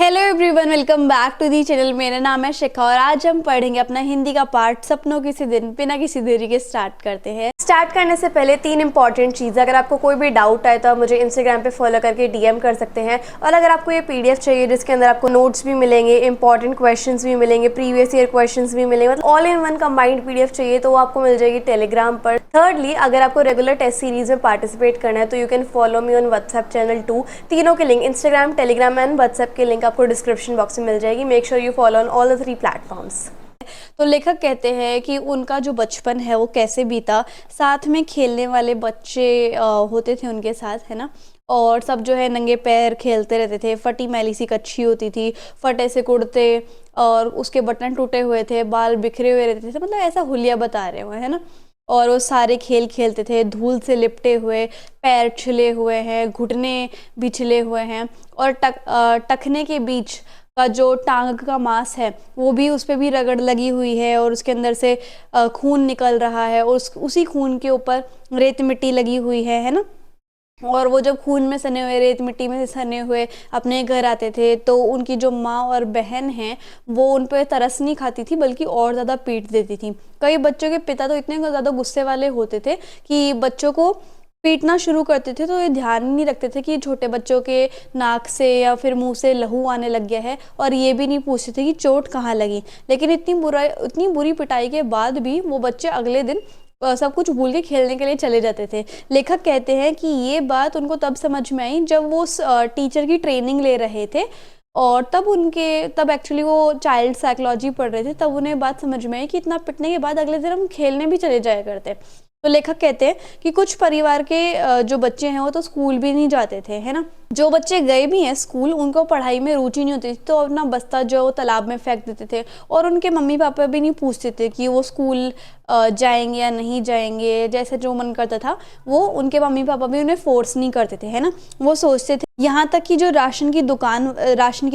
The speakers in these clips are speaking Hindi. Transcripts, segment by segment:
Hello everyone, welcome back to the channel. मेरा नाम है शिखा और आज हम पढ़ेंगे अपना हिंदी का पार्ट सपनों किसी दिन। बिना किसी देरी के स्टार्ट करते हैं। स्टार्ट करने से पहले 3 इंपॉर्टेंट चीज़, अगर आपको कोई भी डाउट आए तो आप मुझे इंस्टाग्राम पे फॉलो करके डीएम कर सकते हैं। और अगर आपको ये पीडीएफ चाहिए जिसके अंदर आपको नोट्स भी मिलेंगे, इंपॉर्टेंट क्वेश्चंस भी मिलेंगे, प्रीवियस ईयर क्वेश्चंस भी मिलेंगे, मतलब all in one combined PDF चाहिए तो वो आपको मिल जाएगी टेलीग्राम पर। थर्डली, अगर आपको रेगुलर टेस्ट सीरीज में पार्टिसिपेट करना है तो you can follow me on WhatsApp channel 2। तीनों के link, Instagram, Telegram and WhatsApp के लिंक आपको डिस्क्रिप्शन बॉक्स में मिल जाएगी। Make sure you follow on all the 3 platforms. तो लेखक कहते हैं कि उनका जो बचपन है वो कैसे बीता। साथ में खेलने वाले बच्चे होते थे उनके साथ, है ना। और सब जो है नंगे पैर खेलते रहते थे। फटी मैली सी कच्छी होती थी, फटे से कुर्ते, और उसके बटन टूटे हुए थे, बाल बिखरे हुए रहते थे। मतलब ऐसा हुलिया बता रहे हुए, है ना। और वो सारे खेल खेलते थे, धूल से लिपटे हुए, पैर छिले हुए हैं, घुटने भी छिले हुए हैं, और टखने के बीच का जो टांग का मांस है वो भी, उस पर भी रगड़ लगी हुई है और उसके अंदर से खून निकल रहा है, और उसी खून के ऊपर रेत मिट्टी लगी हुई है ना। और वो जब खून में सने हुए, रेत मिट्टी में सने हुए अपने घर आते थे तो उनकी जो माँ और बहन हैं वो उन पर तरस नहीं खाती थी बल्कि और ज़्यादा पीट देती थी। कई बच्चों के पिता तो इतने ज़्यादा गुस्से वाले होते थे कि बच्चों को पीटना शुरू करते थे, तो ये ध्यान नहीं रखते थे कि छोटे बच्चों के नाक से या फिर मुंह से लहू आने लग गया है, और ये भी नहीं पूछते थे कि चोट कहाँ लगी। लेकिन इतनी बुरी पिटाई के बाद भी वो बच्चे अगले दिन सब कुछ भूल के खेलने के लिए चले जाते थे। लेखक कहते हैं कि ये बात उनको तब समझ में आई जब वो टीचर की ट्रेनिंग ले रहे थे, और तब एक्चुअली वो चाइल्ड साइकोलॉजी पढ़ रहे थे। तब उन्हें बात समझ में आई कि इतना पिटने के बाद अगले दिन हम खेलने भी चले जाया करते। तो लेखक कहते हैं कि कुछ परिवार के जो बच्चे हैं वो तो स्कूल भी नहीं जाते थे, है ना। जो बच्चे गए भी हैं स्कूल, उनको पढ़ाई में रुचि नहीं होती थी, तो अपना बस्ता जो है वो तालाब में फेंक देते थे, और उनके मम्मी पापा भी नहीं पूछते थे कि वो स्कूल जाएंगे या नहीं जाएंगे। जैसे जो मन करता था वो उनके मम्मी पापा भी उन्हें फोर्स नहीं करते थे, है ना। वो सोचते थे, यहाँ तक कि जो राशन की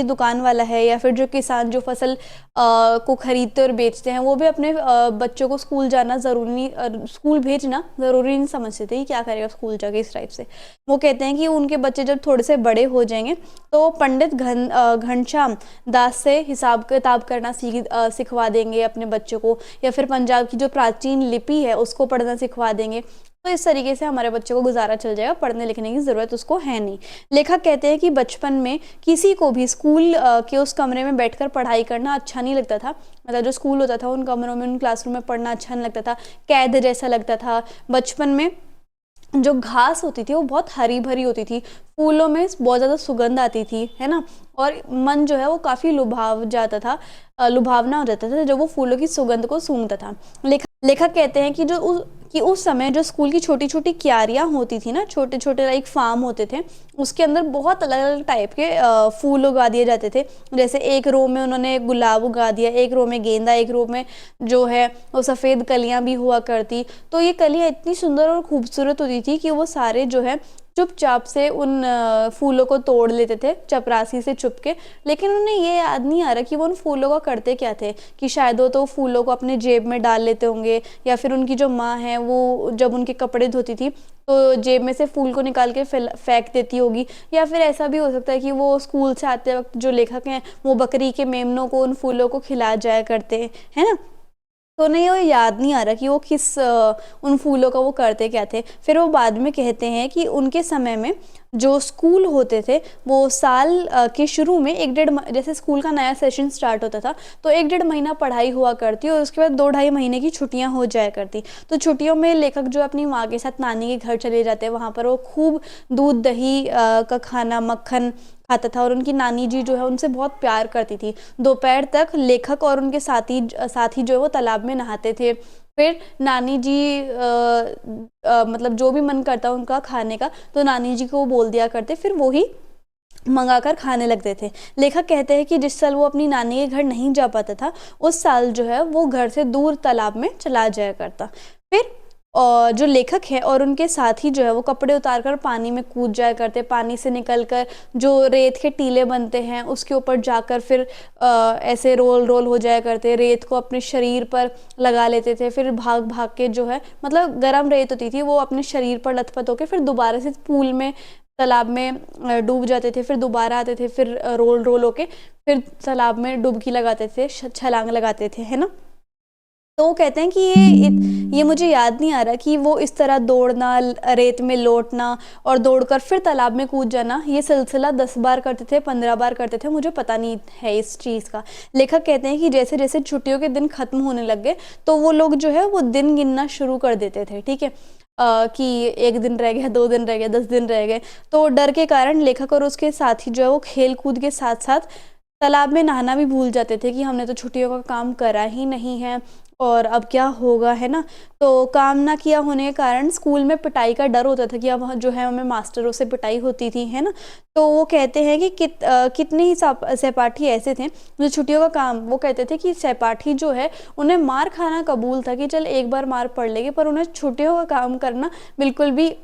दुकान वाला है या फिर जो किसान जो फसल को खरीदते और बेचते हैं, वो भी अपने बच्चों को स्कूल जाना ज़रूरी, स्कूल भेजना ज़रूरी नहीं समझते थे कि क्या करेगा स्कूल जाके, इस टाइप से। वो कहते हैं कि उनके बच्चे जब थोड़े से बड़े हो जाएंगे तो पंडित घनश्याम दास से हिसाब किताब करना सिखवा देंगे अपने बच्चों को, या फिर पंजाब की जो प्राचीन लिपि है उसको पढ़ना सिखवा देंगे। तो इस तरीके से हमारे बच्चे को गुजारा चल जाएगा, पढ़ने लिखने की ज़रूरत उसको है नहीं। लेखक कहते हैं कि बचपन में किसी को भी स्कूल के उस कमरे में बैठकर पढ़ाई करना अच्छा नहीं लगता था। मतलब जो स्कूल होता था उन कमरों में, उन क्लासरूम में पढ़ना अच्छा नहीं लगता था, कैद जैसा लगता था। बचपन में जो घास होती थी वो बहुत हरी भरी होती थी, फूलों में बहुत ज़्यादा सुगंध आती थी, है ना। और मन जो है वो काफ़ी लुभावना हो जाता था जब वो फूलों की सुगंध को सूंघता था। लेखक कहते हैं कि उस समय जो स्कूल की छोटी छोटी क्यारियाँ होती थी ना, छोटे छोटे लाइक फार्म होते थे, उसके अंदर बहुत अलग अलग टाइप के फूल उगा दिए जाते थे। जैसे एक रो में उन्होंने गुलाब उगा दिया, एक रो में गेंदा, एक रो में जो है वो सफ़ेद कलियाँ भी हुआ करती। तो ये कलियाँ इतनी सुंदर और खूबसूरत होती थी कि वो सारे जो है चुपचाप से उन फूलों को तोड़ लेते थे, चपरासी से छुप के। लेकिन उन्हें ये याद नहीं आ रहा कि वो उन फूलों का करते क्या थे, कि शायद वो तो फूलों को अपने जेब में डाल लेते होंगे, या फिर उनकी जो माँ है वो जब उनके कपड़े धोती थी तो जेब में से फूल को निकाल के फेंक देती होगी। या फिर ऐसा भी हो सकता है कि वो स्कूल से आते वक्त जो लेखक हैं वो बकरी के मेमनों को उन फूलों को खिला जाया करते हैं, है ना। तो उन्हें वो याद नहीं आ रहा कि वो उन फूलों का वो करते क्या थे। फिर वो बाद में कहते हैं कि उनके समय में जो स्कूल होते थे वो साल के शुरू में जैसे स्कूल का नया सेशन स्टार्ट होता था तो 1-1.5 महीना पढ़ाई हुआ करती, और उसके बाद 2-2.5 महीने की छुट्टियां हो जाया करती। तो छुट्टियों में लेखक जो अपनी माँ के साथ नानी के घर चले जाते हैं, वहाँ पर वो खूब दूध दही का खाना, मक्खन खाता था, और उनकी नानी जी जो है उनसे बहुत प्यार करती थी। दोपहर तक लेखक और उनके साथी जो है वो तालाब में नहाते थे। फिर नानी जी मतलब जो भी मन करता उनका खाने का तो नानी जी को बोल दिया करते, फिर वो ही मंगाकर खाने लगते थे। लेखक कहते हैं कि जिस साल वो अपनी नानी के घर नहीं जा पाता था उस साल जो है वो घर से दूर तालाब में चला जाया करता। फिर और जो लेखक है और उनके साथी जो है वो कपड़े उतारकर पानी में कूद जाया करते। पानी से निकलकर जो रेत के टीले बनते हैं उसके ऊपर जाकर फिर ऐसे रोल रोल हो जाया करते। रेत को अपने शरीर पर लगा लेते थे, फिर भाग भाग के जो है, मतलब गर्म रेत होती थी वो अपने शरीर पर लथपथ होकर फिर दोबारा से पूल में तालाब में डूब जाते थे, फिर दोबारा आते थे, फिर रोल रोल होके फिर तालाब में डुबकी लगाते थे, छलांग लगाते थे, है ना। तो वो कहते हैं कि ये मुझे याद नहीं आ रहा कि वो इस तरह दौड़ना, रेत में लौटना और दौड़कर फिर तालाब में कूद जाना, ये सिलसिला 10 बार करते थे, 15 बार करते थे, मुझे पता नहीं है इस चीज़ का। लेखक कहते हैं कि जैसे जैसे छुट्टियों के दिन खत्म होने लग गए तो वो लोग जो है वो दिन गिनना शुरू कर देते थे, ठीक है। कि 1 दिन रह गया, 2 दिन रह गया, 10 दिन रह गए। तो डर के कारण लेखक और उसके साथी जो है वो खेल कूद के साथ साथ तालाब में नहाना भी भूल जाते थे कि हमने तो छुट्टियों का काम करा ही नहीं है और अब क्या होगा, है ना। तो काम ना किया होने के कारण स्कूल में पिटाई का डर होता था कि अब जो है हमें मास्टरों से पिटाई होती थी, है ना। तो वो कहते हैं कि कितने ही सहपाठी ऐसे थे जो छुट्टियों का काम, वो कहते थे कि सहपाठी जो है उन्हें मार खाना कबूल था कि चल एक बार मार पड़ लेगी, पर उन्हें छुट्टियों का काम करना बिल्कुल भी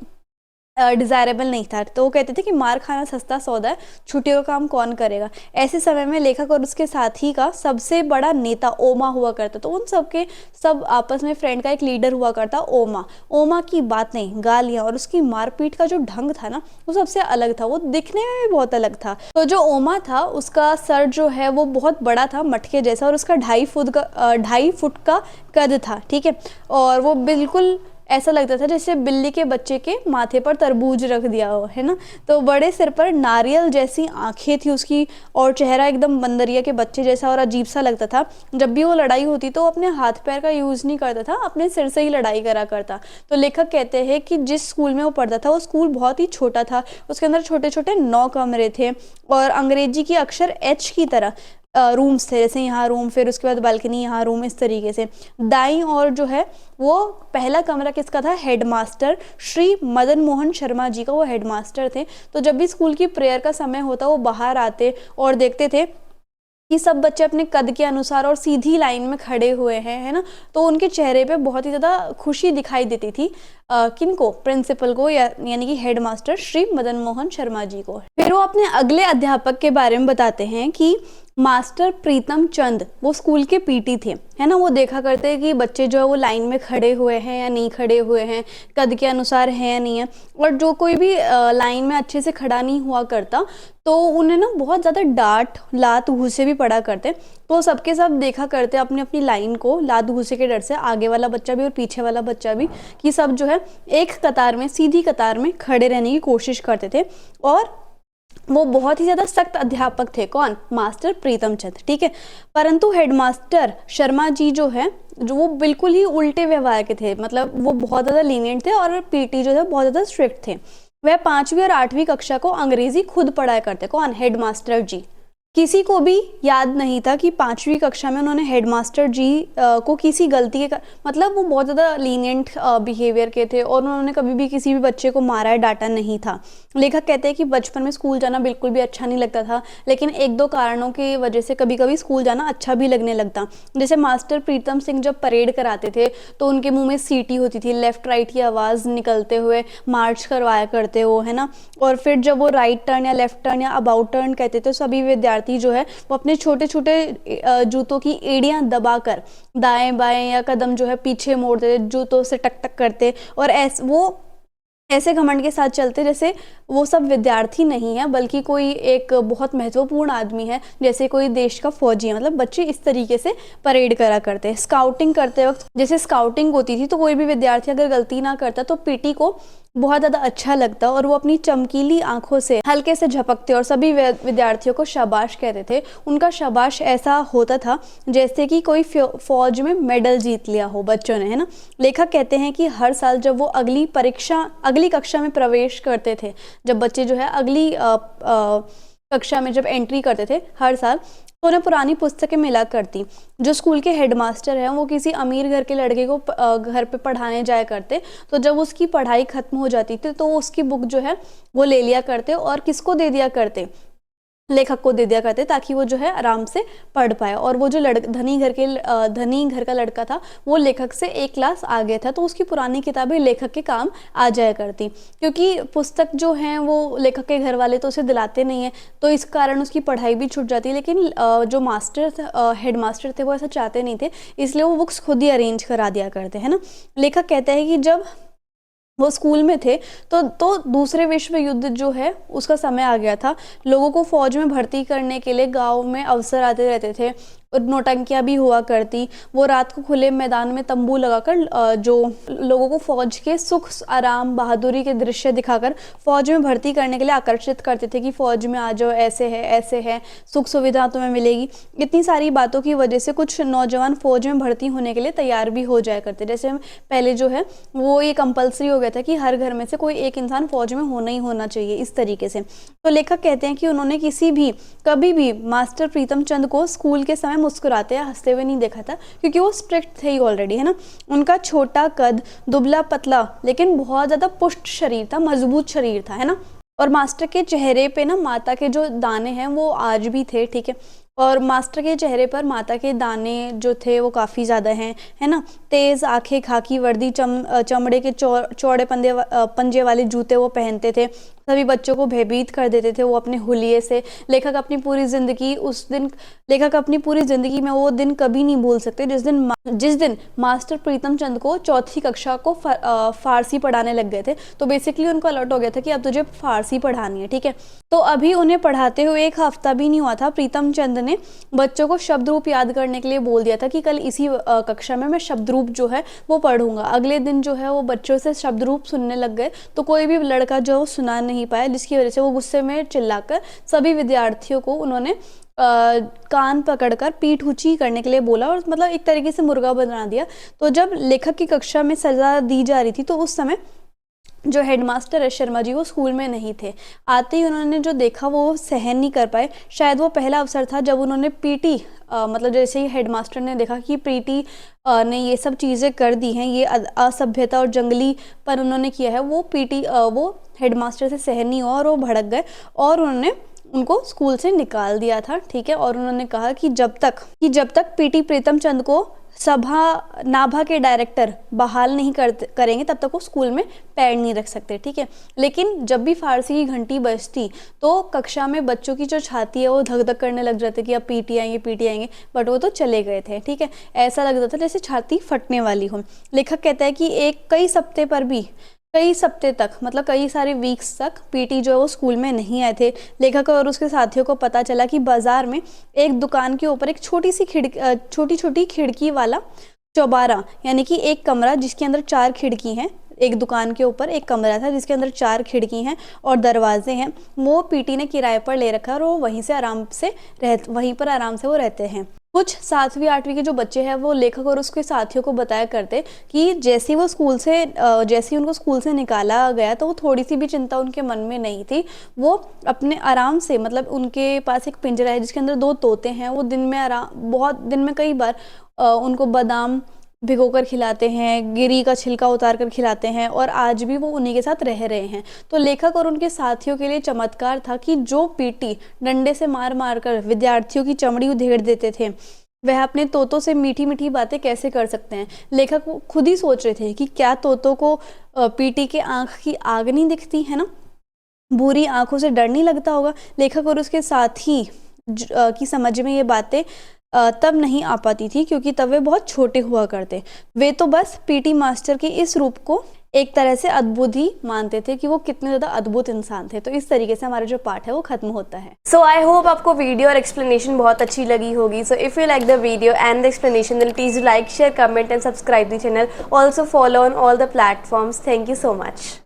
डिज़ायरेबल नहीं था। तो वो कहते थे कि मार खाना सस्ता सौदा है, छुट्टियों का काम कौन करेगा। ऐसे समय में लेखक और उसके साथी का सबसे बड़ा नेता ओमा हुआ करता। तो उन सबके सब आपस में फ्रेंड का एक लीडर हुआ करता ओमा। ओमा की बातें, गालियाँ और उसकी मारपीट का जो ढंग था ना वो सबसे अलग था, वो दिखने में भी बहुत अलग था। तो जो ओमा था उसका सर जो है वो बहुत बड़ा था, मटके जैसा, और उसका 2.5 फुट का कद था, ठीक है। और वो बिल्कुल ऐसा लगता था जैसे बिल्ली के बच्चे के माथे पर तरबूज रख दिया हो, है ना। तो बड़े सिर पर नारियल जैसी आंखें थी उसकी और चेहरा एकदम बंदरिया के बच्चे जैसा और अजीब सा लगता था। जब भी वो लड़ाई होती तो अपने हाथ पैर का यूज़ नहीं करता था, अपने सिर से ही लड़ाई करा करता। तो लेखक कहते हैं कि जिस स्कूल में वो पढ़ता था वो स्कूल बहुत ही छोटा था, उसके अंदर छोटे छोटे 9 कमरे थे और अंग्रेजी की अक्षर एच की तरह रूम्स थे, जैसे यहाँ रूम, फिर उसके बाद बालकनी, यहाँ रूम, इस तरीके से। दाईं और जो है वो पहला कमरा किसका था, हेडमास्टर श्री मदन मोहन शर्मा जी का, वो हेडमास्टर थे। तो जब भी स्कूल की प्रेयर का समय होता वो बाहर आते और देखते थे कि सब बच्चे अपने कद के अनुसार और सीधी लाइन में खड़े हुए हैं, है ना। तो उनके चेहरे पे बहुत ही ज़्यादा खुशी दिखाई देती थी, किनको, प्रिंसिपल को, यानी कि हेडमास्टर श्री मदन मोहन शर्मा जी को। फिर वो अपने अगले अध्यापक के बारे में बताते हैं कि मास्टर प्रीतम चंद वो स्कूल के पीटी थे, है ना। वो देखा करते हैं कि बच्चे जो है वो लाइन में खड़े हुए हैं या नहीं खड़े हुए हैं, कद के अनुसार है या नहीं है। और जो कोई भी लाइन में अच्छे से खड़ा नहीं हुआ करता तो उन्हें ना बहुत ज़्यादा डांट, लात घूसे भी पड़ा करते। तो सबके सब देखा करते अपनी अपनी लाइन को, लात घूसे के डर से, आगे वाला बच्चा भी और पीछे वाला बच्चा भी, कि सब जो है एक कतार में, सीधी कतार में खड़े रहने की कोशिश करते थे। और वो बहुत ही ज़्यादा सख्त अध्यापक थे, कौन, मास्टर प्रीतम चंद, ठीक है। परंतु हेडमास्टर शर्मा जी जो है, जो वो बिल्कुल ही उल्टे व्यवहार के थे, मतलब वो बहुत ज़्यादा लीनियंट थे और पीटी जो है बहुत ज़्यादा स्ट्रिक्ट थे। वह 5वीं और 8वीं कक्षा को अंग्रेजी खुद पढ़ाया करते, कौन, हेडमास्टर जी। किसी को भी याद नहीं था कि 5वीं कक्षा में उन्होंने हेडमास्टर जी को किसी गलती के, मतलब वो बहुत ज़्यादा लीनियंट बिहेवियर के थे और उन्होंने कभी भी किसी भी बच्चे को मारा या डांटा नहीं था। लेखक कहते हैं कि बचपन में स्कूल जाना बिल्कुल भी अच्छा नहीं लगता था, लेकिन 1-2 कारणों की वजह से कभी कभी स्कूल जाना अच्छा भी लगने लगता। जैसे मास्टर प्रीतम सिंह जब परेड कराते थे तो उनके मुँह में सीटी होती थी, लेफ्ट राइट की आवाज़ निकलते हुए मार्च करवाया करते हो, है ना। और फिर जब वो राइट टर्न या लेफ्ट टर्न या अबाउट टर्न कहते थे, सभी विद्यार्थी जो है वो अपने छोटे छोटे जूतों की एड़ियां दबाकर दाएं बाएं या कदम जो है पीछे मोड़ते, जूतों से टक टक करते और ऐसे घमंड के साथ चलते जैसे वो सब विद्यार्थी नहीं है बल्कि कोई एक बहुत महत्वपूर्ण आदमी है, जैसे कोई देश का फौजी है। मतलब बच्चे इस तरीके से परेड करा करते हैं। स्काउटिंग करते वक्त, जैसे स्काउटिंग होती थी तो कोई भी विद्यार्थी अगर गलती ना करता तो पीटी को बहुत ज़्यादा अच्छा लगता और वो अपनी चमकीली आंखों से हल्के से झपकते और सभी विद्यार्थियों को शाबाश कहते थे। उनका शाबाश ऐसा होता था जैसे कि कोई फौज में मेडल जीत लिया हो बच्चों ने, है ना। लेखक कहते हैं कि हर साल जब वो अगली कक्षा में प्रवेश करते थे, जब बच्चे जो है अगली कक्षा में जब एंट्री करते थे हर साल, तो उन्हें पुरानी पुस्तकें मिला करती। जो स्कूल के हेडमास्टर हैं वो किसी अमीर घर के लड़के को घर पे पढ़ाने जाया करते, तो जब उसकी पढ़ाई खत्म हो जाती थी तो उसकी बुक जो है वो ले लिया करते और किसको दे दिया करते, लेखक को दे दिया करते, ताकि वो जो है आराम से पढ़ पाए। और वो जो धनी घर का लड़का था वो लेखक से 1 क्लास आगे था, तो उसकी पुरानी किताबें लेखक के काम आ जाया करती, क्योंकि पुस्तक जो है वो लेखक के घर वाले तो उसे दिलाते नहीं है, तो इस कारण उसकी पढ़ाई भी छूट जाती है। लेकिन जो हेडमास्टर थे वो ऐसा चाहते नहीं थे, इसलिए वो बुक्स खुद ही अरेंज करा दिया करते, है ना। लेखक कहते हैं कि जब वो स्कूल में थे तो दूसरे विश्व युद्ध जो है उसका समय आ गया था। लोगों को फौज में भर्ती करने के लिए गांव में अवसर आते रहते थे और नौटंकियां भी हुआ करती। वो रात को खुले मैदान में तंबू लगाकर जो लोगों को फौज के सुख आराम बहादुरी के दृश्य दिखाकर फौज में भर्ती करने के लिए आकर्षित करते थे कि फौज में आ जाओ, ऐसे है, सुख सुविधा तुम्हें मिलेगी। इतनी सारी बातों की वजह से कुछ नौजवान फौज में भर्ती होने के लिए तैयार भी हो जाया करते। जैसे पहले जो है वो ये कंपलसरी हो गया था कि हर घर में से कोई एक इंसान फौज में होना ही होना चाहिए, इस तरीके से। तो लेखक कहते हैं कि उन्होंने कभी भी मास्टर प्रीतम चंद को स्कूल के समय मुस्कुराते या हंसते हुए नहीं देखा था, क्योंकि वो स्ट्रिक्ट थे ही ऑलरेडी, है ना। उनका छोटा कद, दुबला पतला लेकिन बहुत ज्यादा पुष्ट शरीर था, मजबूत शरीर था, है ना। और मास्टर के चेहरे पे ना माता के जो दाने हैं वो आज भी थे, ठीक है। और मास्टर के चेहरे पर माता के दाने जो थे वो काफ़ी ज़्यादा हैं, है ना। तेज़ आंखें, खाकी वर्दी, चमड़े के चौड़े पंजे वाले जूते वो पहनते थे। सभी बच्चों को भयभीत कर देते थे वो अपने हुलिये से। लेखक अपनी पूरी ज़िंदगी में वो दिन कभी नहीं भूल सकते जिस दिन मास्टर प्रीतम चंद को चौथी कक्षा को फारसी पढ़ाने लग गए थे। तो बेसिकली उनको अलर्ट हो गया था कि अब तुझे फारसी पढ़ानी है, ठीक है। तो अभी उन्हें पढ़ाते हुए एक हफ्ता भी नहीं हुआ था, प्रीतम चंद ने बच्चों को शब्द रूप याद करने के लिए बोल दिया था कि कल इसी कक्षा में मैं शब्द रूप जो है वो पढ़ूंगा। अगले दिन जो है वो बच्चों से शब्द रूप सुनने लग गए, तो कोई भी लड़का जो सुना नहीं पाया, जिसकी वजह से वो गुस्से में चिल्लाकर सभी विद्यार्थियों को उन्होंने कान पकड़कर पीठ ऊंची करने के लिए बोला और मतलब एक तरीके से मुर्गा बना दिया। तो जब लेखक की कक्षा में सजा दी जा रही थी तो उस समय जो हेडमास्टर है शर्मा जी वो स्कूल में नहीं थे। आते ही उन्होंने जो देखा वो सहन नहीं कर पाए। शायद वो पहला अवसर था जब उन्होंने पीटी मतलब जैसे ही हेडमास्टर ने देखा कि प्रीति ने ये सब चीज़ें कर दी हैं, ये असभ्यता और जंगली पर उन्होंने किया है, वो हेडमास्टर से सहन नहीं हुआ और वो भड़क गए और उन्होंने उनको स्कूल से निकाल दिया था, ठीक है। और उन्होंने कहा कि जब तक पीटी प्रीतम चंद को नाभा के डायरेक्टर बहाल नहीं करेंगे तब तक वो स्कूल में पैर नहीं रख सकते, ठीक है। लेकिन जब भी फारसी की घंटी बजती तो कक्षा में बच्चों की जो छाती है वो धक धक करने लग जाती कि अब पीटी आएंगे, बट वो तो चले गए थे, ठीक है। ऐसा लग रहा था जैसे छाती फटने वाली हो। लेखक कहता है कि कई सप्ते तक मतलब कई सारे वीक्स तक पीटी जो है वो स्कूल में नहीं आए थे। लेखक और उसके साथियों को पता चला कि बाजार में एक दुकान के ऊपर एक छोटी छोटी खिड़की वाला चौबारा, यानी कि एक कमरा जिसके अंदर 4 खिड़की हैं, एक दुकान के ऊपर एक कमरा था जिसके अंदर 4 खिड़की हैं और दरवाजे हैं, वो पीटी ने किराए पर ले रखा है और वो वहीं पर आराम से वो रहते हैं। कुछ 7वीं 8वीं के जो बच्चे हैं वो लेखक और उसके साथियों को बताया करते कि जैसे ही उनको स्कूल से निकाला गया तो वो थोड़ी सी भी चिंता उनके मन में नहीं थी। वो अपने आराम से, मतलब उनके पास एक पिंजरा है जिसके अंदर 2 तोते हैं, वो दिन में कई बार उनको बादाम भिगोकर खिलाते हैं, गिरी का छिलका उतार कर खिलाते हैं और आज भी वो उन्हीं के साथ रह रहे हैं। तो लेखक और उनके साथियों के लिए चमत्कार था कि जो पीटी डंडे से मार कर विद्यार्थियों की चमड़ी उधेड़ देते थे वह अपने तोतों से मीठी मीठी बातें कैसे कर सकते हैं। लेखक खुद ही सोच रहे थे कि क्या तोतों को पीटी के आंख की आग नहीं दिखती है ना, बुरी आंखों से डर नहीं लगता होगा। लेखक और उसके साथी की समझ में ये बातें तब नहीं आ पाती थी क्योंकि तब वे बहुत छोटे हुआ करते। वे तो बस पीटी मास्टर के इस रूप को एक तरह से अद्भुत ही मानते थे कि वो कितने ज़्यादा अद्भुत इंसान थे। तो इस तरीके से हमारा जो पार्ट है वो खत्म होता है। सो आई होप आपको वीडियो और एक्सप्लेनेशन बहुत अच्छी लगी होगी। So if you like the video and the explanation then please like, share, comment and subscribe the channel. Also follow on all the platforms. Thank you so much.